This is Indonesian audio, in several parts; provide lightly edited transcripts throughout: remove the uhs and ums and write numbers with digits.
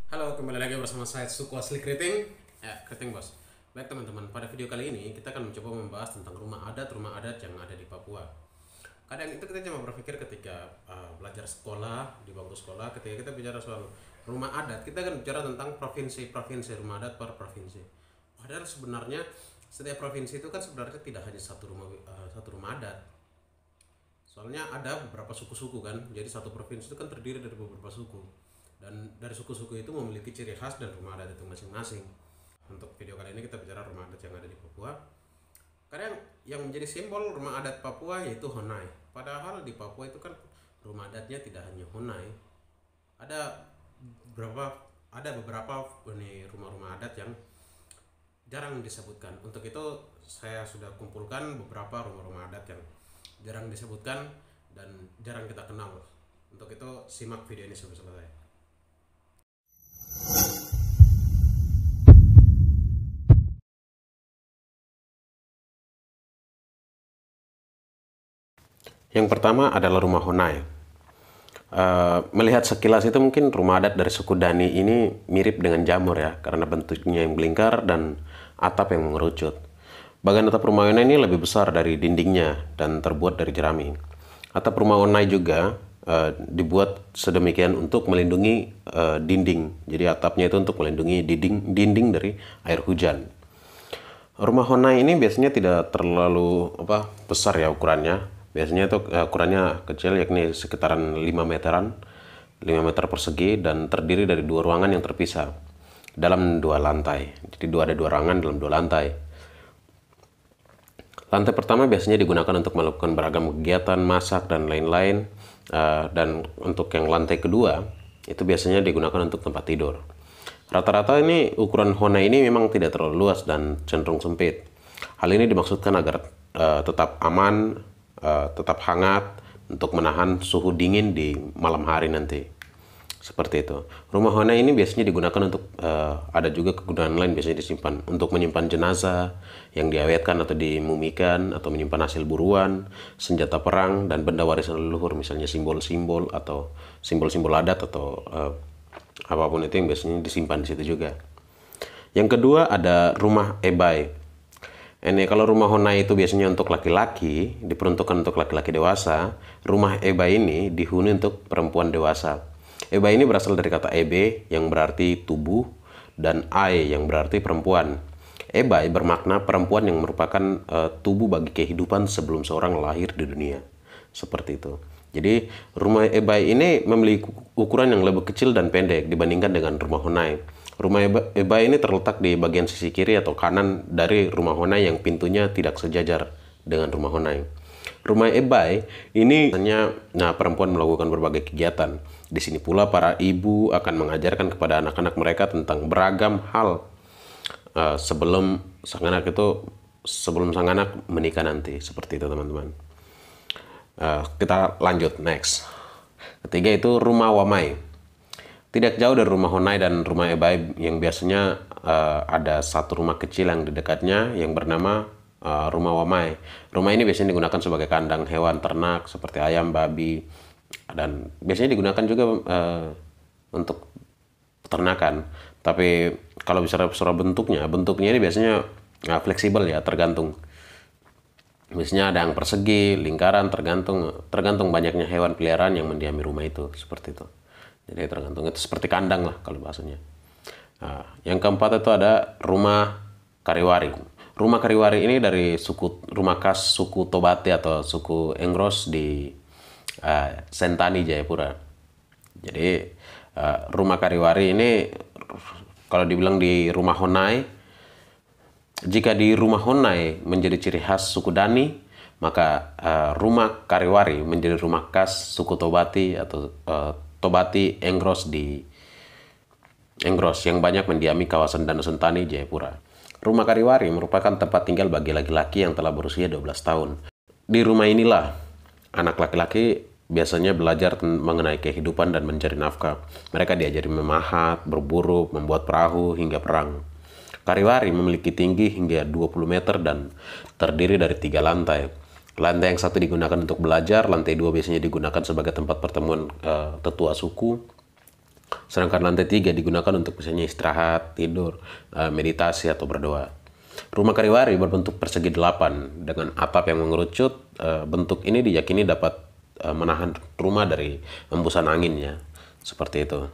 Halo, kembali lagi bersama saya Suku Asli Keriting. Keriting bos. Baik teman-teman, pada video kali ini kita akan mencoba membahas tentang rumah adat yang ada di Papua. Kadang itu kita cuma berpikir ketika belajar sekolah, di bangku sekolah, ketika kita bicara soal rumah adat, kita akan bicara tentang provinsi-provinsi, rumah adat per provinsi. Padahal sebenarnya setiap provinsi itu kan sebenarnya tidak hanya satu rumah adat. Soalnya ada beberapa suku-suku kan, jadi satu provinsi itu kan terdiri dari beberapa suku, dan dari suku-suku itu memiliki ciri khas dan rumah adat itu masing-masing. Untuk video kali ini kita bicara rumah adat yang ada di Papua. Kadang yang menjadi simbol rumah adat Papua yaitu Honai. Padahal di Papua itu kan rumah adatnya tidak hanya Honai. Ada beberapa ada beberapa rumah-rumah adat yang jarang disebutkan. Untuk itu saya sudah kumpulkan beberapa rumah-rumah adat yang jarang disebutkan dan jarang kita kenal. Untuk itu simak video ini sampai selesai. Yang pertama adalah rumah Honai. Melihat sekilas itu mungkin rumah adat dari suku Dani ini mirip dengan jamur ya, karena bentuknya yang melingkar dan atap yang mengerucut. Bagian atap rumah Honai ini lebih besar dari dindingnya dan terbuat dari jerami. Atap rumah Honai juga dibuat sedemikian untuk melindungi dinding. Jadi atapnya itu untuk melindungi dinding dari air hujan. Rumah Honai ini biasanya tidak terlalu besar ya ukurannya. Biasanya itu ukurannya kecil, yakni sekitaran 5 meteran, 5 meter persegi, dan terdiri dari dua ruangan yang terpisah dalam dua lantai. Jadi ada dua ruangan dalam dua lantai. Lantai pertama biasanya digunakan untuk melakukan beragam kegiatan, masak, dan lain-lain. Dan untuk yang lantai kedua, itu biasanya digunakan untuk tempat tidur. Rata-rata ini ukuran Honai ini memang tidak terlalu luas dan cenderung sempit. Hal ini dimaksudkan agar tetap aman, tetap hangat untuk menahan suhu dingin di malam hari nanti. Seperti itu. Rumah Honai ini biasanya digunakan untuk ada juga kegunaan lain, biasanya disimpan untuk menyimpan jenazah yang diawetkan atau dimumikan, atau menyimpan hasil buruan, senjata perang, dan benda warisan leluhur, misalnya simbol-simbol atau simbol-simbol adat atau apapun itu yang biasanya disimpan di situ juga. Yang kedua ada rumah Ebai. Ini kalau rumah Honai itu biasanya untuk laki-laki, diperuntukkan untuk laki-laki dewasa. Rumah Ebai ini dihuni untuk perempuan dewasa. Ebai ini berasal dari kata ebe yang berarti tubuh dan ai yang berarti perempuan. Ebai bermakna perempuan yang merupakan tubuh bagi kehidupan sebelum seorang lahir di dunia. Seperti itu. Jadi rumah Ebai ini memiliki ukuran yang lebih kecil dan pendek dibandingkan dengan rumah Honai. Rumah Ebai ini terletak di bagian sisi kiri atau kanan dari rumah Honai yang pintunya tidak sejajar dengan rumah Honai. Rumah Ebai ini hanya perempuan melakukan berbagai kegiatan. Di sini pula para ibu akan mengajarkan kepada anak-anak mereka tentang beragam hal sebelum sang anak menikah nanti. Seperti itu teman-teman. Kita lanjut next. Ketiga itu rumah Wamai. Tidak jauh dari rumah Honai dan rumah Ebai yang biasanya ada satu rumah kecil yang di dekatnya yang bernama rumah Wamai. Rumah ini biasanya digunakan sebagai kandang hewan ternak seperti ayam, babi, dan biasanya digunakan juga untuk peternakan. Tapi kalau bicara soal bentuknya ini biasanya fleksibel ya, tergantung. Biasanya ada yang persegi, lingkaran, tergantung banyaknya hewan peliharaan yang mendiami rumah itu, seperti itu. Jadi tergantung, itu seperti kandang lah kalau bahasanya. Nah, yang keempat itu ada rumah Kariwari. Rumah Kariwari ini dari rumah khas suku Tobate atau suku Engros di Sentani, Jayapura. Jadi rumah Kariwari ini kalau dibilang di rumah Honai, jika di rumah Honai menjadi ciri khas suku Dani, maka rumah Kariwari menjadi rumah khas suku Tobati atau Tobati Engros yang banyak mendiami kawasan Danau Sentani, Jayapura. Rumah Kariwari merupakan tempat tinggal bagi laki-laki yang telah berusia 12 tahun. Di rumah inilah anak laki-laki biasanya belajar mengenai kehidupan dan mencari nafkah. Mereka diajari memahat, berburu, membuat perahu, hingga perang. Kariwari memiliki tinggi hingga 20 meter dan terdiri dari 3 lantai. Lantai yang satu digunakan untuk belajar, lantai 2 biasanya digunakan sebagai tempat pertemuan tetua suku, Sedangkan lantai 3 digunakan untuk misalnya istirahat, tidur, meditasi, atau berdoa. Rumah Kariwari berbentuk persegi 8 dengan atap yang mengerucut. Bentuk ini diyakini dapat menahan rumah dari embusan anginnya. Seperti itu.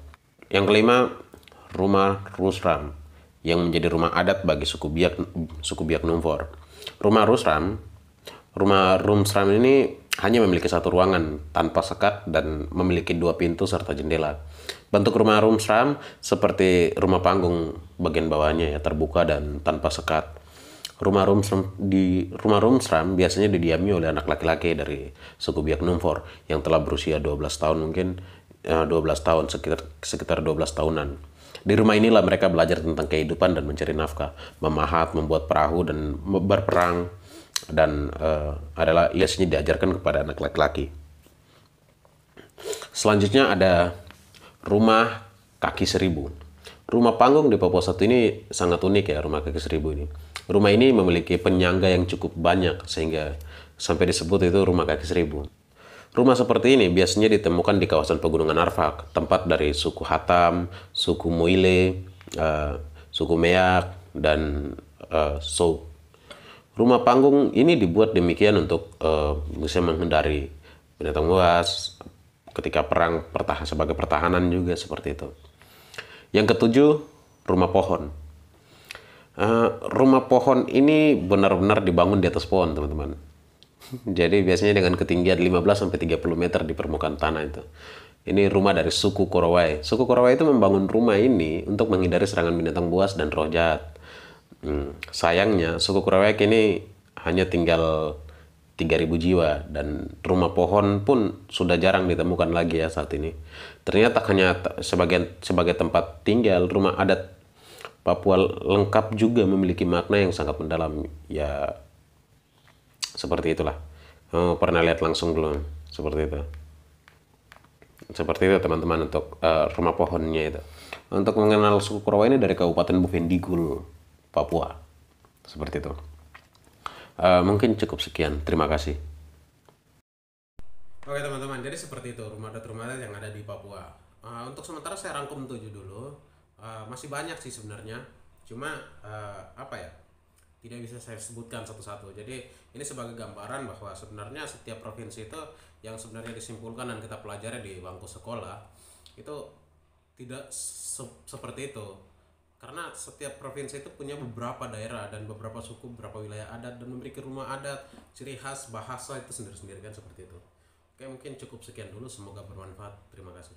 Yang kelima, rumah Rusram yang menjadi rumah adat bagi suku Biak Numfor. Rumah Rumsram ini hanya memiliki satu ruangan tanpa sekat dan memiliki 2 pintu serta jendela. Bentuk rumah Rumsram seperti rumah panggung bagian bawahnya ya, terbuka dan tanpa sekat. Rumah Rumsram biasanya didiami oleh anak laki-laki dari suku Biak Numfor yang telah berusia 12 tahun mungkin, 12 tahun, sekitar 12 tahunan. Di rumah inilah mereka belajar tentang kehidupan dan mencari nafkah, memahat, membuat perahu, dan berperang, dan adalah biasanya diajarkan kepada anak laki-laki. Selanjutnya ada rumah kaki seribu. Rumah panggung di Papua Satu ini sangat unik ya, rumah kaki seribu ini. Rumah ini memiliki penyangga yang cukup banyak sehingga sampai disebut itu rumah kaki seribu. Rumah seperti ini biasanya ditemukan di kawasan Pegunungan Arfak, tempat dari suku Hatam, suku Muile, suku Meak, dan Sou. Rumah panggung ini dibuat demikian untuk bisa menghindari binatang buas ketika perang, sebagai pertahanan juga seperti itu. Yang ketujuh, rumah pohon. Rumah pohon ini benar-benar dibangun di atas pohon, teman-teman. Jadi biasanya dengan ketinggian 15-30 meter di permukaan tanah itu. Ini rumah dari suku Korowai. Suku Korowai itu membangun rumah ini untuk menghindari serangan binatang buas dan roh jahat. Sayangnya suku Korowai ini hanya tinggal 3.000 jiwa dan rumah pohon pun sudah jarang ditemukan lagi ya saat ini. Ternyata hanya sebagai tempat tinggal, rumah adat Papua lengkap juga memiliki makna yang sangat mendalam. Ya, seperti itulah. Pernah lihat langsung belum? Seperti itu. Seperti itu teman-teman untuk rumah pohonnya itu. Untuk mengenal suku Korowai ini dari Kabupaten Bovendigul, Papua. Seperti itu. Mungkin cukup sekian. Terima kasih. Oke teman-teman, jadi seperti itu rumah adat yang ada di Papua. Untuk sementara saya rangkum 7 dulu. Masih banyak sih sebenarnya. Cuma apa ya? Tidak bisa saya sebutkan satu-satu. Jadi ini sebagai gambaran bahwa sebenarnya setiap provinsi itu yang sebenarnya disimpulkan dan kita pelajari di bangku sekolah itu tidak seperti itu. Karena setiap provinsi itu punya beberapa daerah dan beberapa suku, beberapa wilayah adat dan memiliki rumah adat, ciri khas, bahasa itu sendiri-sendiri kan seperti itu. Oke, mungkin cukup sekian dulu, semoga bermanfaat. Terima kasih.